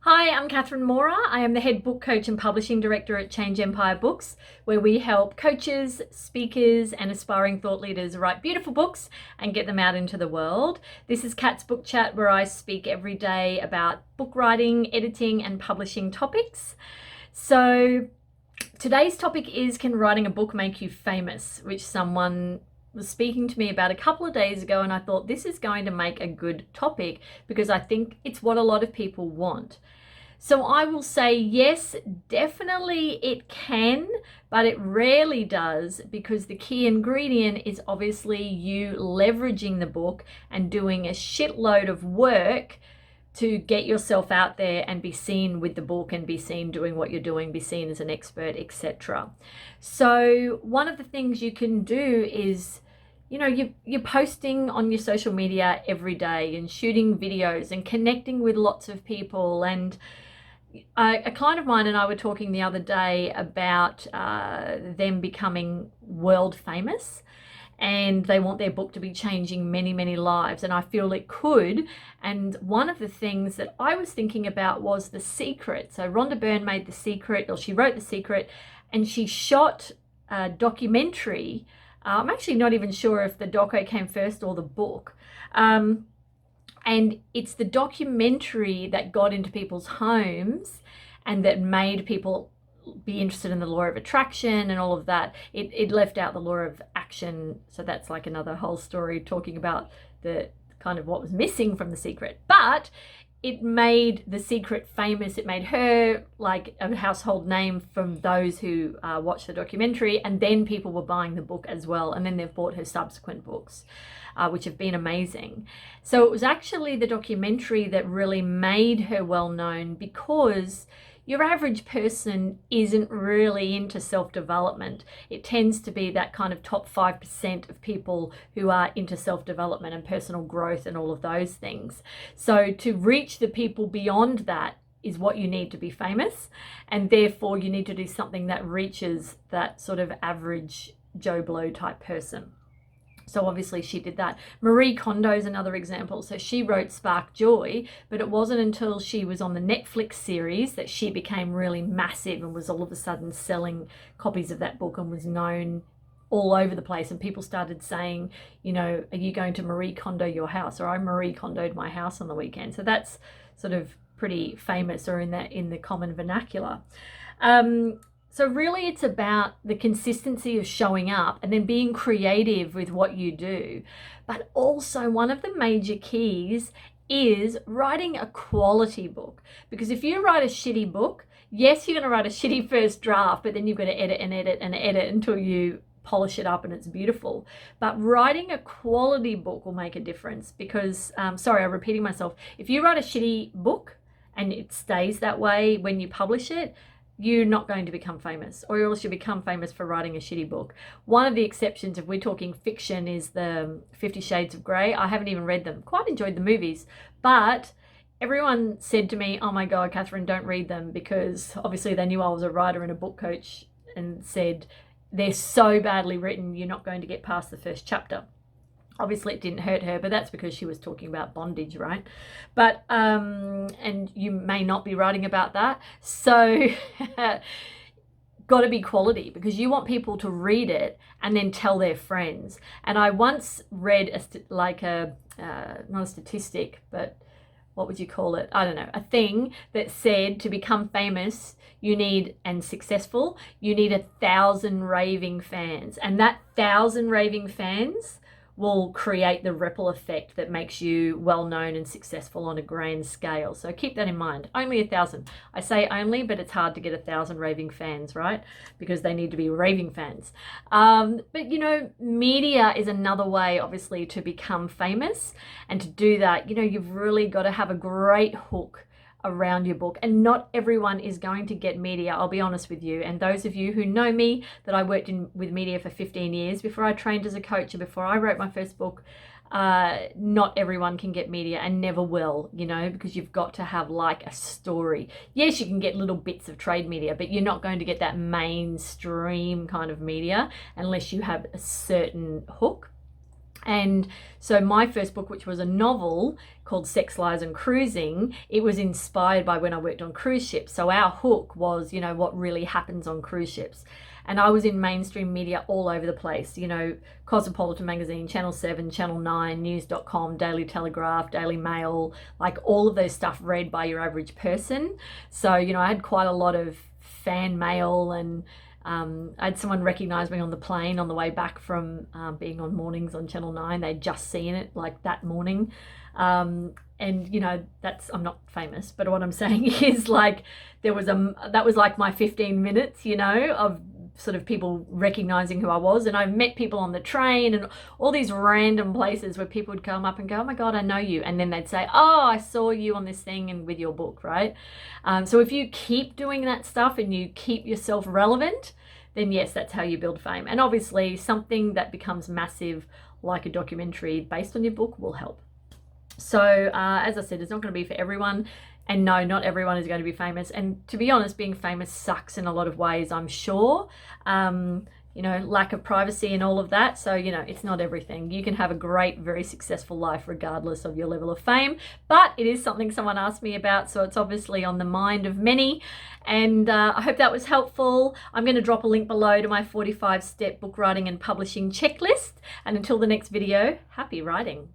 Hi, I'm Catherine Mora. I am the head book coach and publishing director at Change Empire Books, where we help coaches, speakers, and aspiring thought leaders write beautiful books and get them out into the world. This is Kat's Book Chat, where I speak every day about book writing, editing, and publishing topics. So today's topic is, can writing a book make you famous? Which someone was speaking to me about a couple of days ago, and I thought this is going to make a good topic because I think it's what a lot of people want. So I will say yes, definitely it can, but it rarely does, because the key ingredient is obviously you leveraging the book and doing a shitload of work to get yourself out there and be seen with the book and be seen doing what you're doing, be seen as an expert, etc. So one of the things you can do is, you're posting on your social media every day and shooting videos and connecting with lots of people. And a client of mine and I were talking the other day about them becoming world famous, and they want their book to be changing many, many lives. And I feel it could. And one of the things that I was thinking about was The Secret. So Rhonda Byrne made The Secret, or she wrote The Secret, and she shot a documentary. I'm actually not even sure if the doco came first or the book. And it's the documentary that got into people's homes and that made people be interested in the law of attraction and all of that. It left out the law of action, so that's like another whole story talking about the kind of what was missing from The Secret. But it made The Secret famous. It made her like a household name from those who watched the documentary, and then people were buying the book as well, and then they've bought her subsequent books, which have been amazing. So it was actually the documentary that really made her well known, because your average person isn't really into self-development. It tends to be that kind of top 5% of people who are into self-development and personal growth and all of those things. So to reach the people beyond that is what you need to be famous, and therefore you need to do something that reaches that sort of average Joe Blow type person. So obviously she did that. Marie Kondo is another example. So she wrote Spark Joy, but it wasn't until she was on the Netflix series that she became really massive and was all of a sudden selling copies of that book and was known all over the place. And people started saying, are you going to Marie Kondo your house? Or I Marie Kondoed my house on the weekend. So that's sort of pretty famous, or in the common vernacular. So really it's about the consistency of showing up and then being creative with what you do. But also one of the major keys is writing a quality book. Because if you write a shitty book, yes, you're going to write a shitty first draft, but then you've got to edit and edit and edit until you polish it up and it's beautiful. But writing a quality book will make a difference, because, I'm repeating myself. If you write a shitty book and it stays that way when you publish it, you're not going to become famous, or else you become famous for writing a shitty book. One of the exceptions, if we're talking fiction, is the 50 Shades of Grey. I haven't even read them. Quite enjoyed the movies, but everyone said to me, oh my God, Catherine, don't read them, because obviously they knew I was a writer and a book coach, and said they're so badly written, you're not going to get past the first chapter. Obviously it didn't hurt her, but that's because she was talking about bondage, right? But and you may not be writing about that. So got to be quality, because you want people to read it and then tell their friends. And I once read not a statistic, but what would you call it? I don't know, a thing that said to become famous, and successful, you need 1,000 raving fans. And that 1,000 raving fans will create the ripple effect that makes you well known and successful on a grand scale. So keep that in mind. Only 1,000. I say only, but it's hard to get 1,000 raving fans, right? Because they need to be raving fans. But media is another way, obviously, to become famous. And to do that, you've really got to have a great hook around your book, and not everyone is going to get media, I'll be honest with you. And those of you who know me, that I worked with media for 15 years before I trained as a coach and before I wrote my first book, not everyone can get media, and never will, because you've got to have like a story. Yes, you can get little bits of trade media, but you're not going to get that mainstream kind of media unless you have a certain hook. And so my first book, which was a novel called Sex, Lies and Cruising, it was inspired by when I worked on cruise ships. So our hook was, you know, what really happens on cruise ships. And I was in mainstream media all over the place, you know, Cosmopolitan Magazine, Channel 7, Channel 9, News.com, Daily Telegraph, Daily Mail, like all of those stuff read by your average person. So, you know, I had quite a lot of fan mail, and I had someone recognize me on the plane on the way back from being on mornings on Channel 9. They'd just seen it like that morning. And you know, I'm not famous, but what I'm saying is, like, that was like my 15 minutes, you know, of sort of people recognizing who I was. And I've met people on the train and all these random places where people would come up and go, oh my God, I know you. And then they'd say, oh, I saw you on this thing and with your book, right? So if you keep doing that stuff and you keep yourself relevant, then yes, that's how you build fame. And obviously something that becomes massive, like a documentary based on your book, will help. So as I said, it's not going to be for everyone. And no, not everyone is going to be famous. And to be honest, being famous sucks in a lot of ways, I'm sure. You know, lack of privacy and all of that. So, you know, it's not everything. You can have a great, very successful life regardless of your level of fame. But it is something someone asked me about, so it's obviously on the mind of many. And I hope that was helpful. I'm going to drop a link below to my 45-step book writing and publishing checklist. And until the next video, happy writing.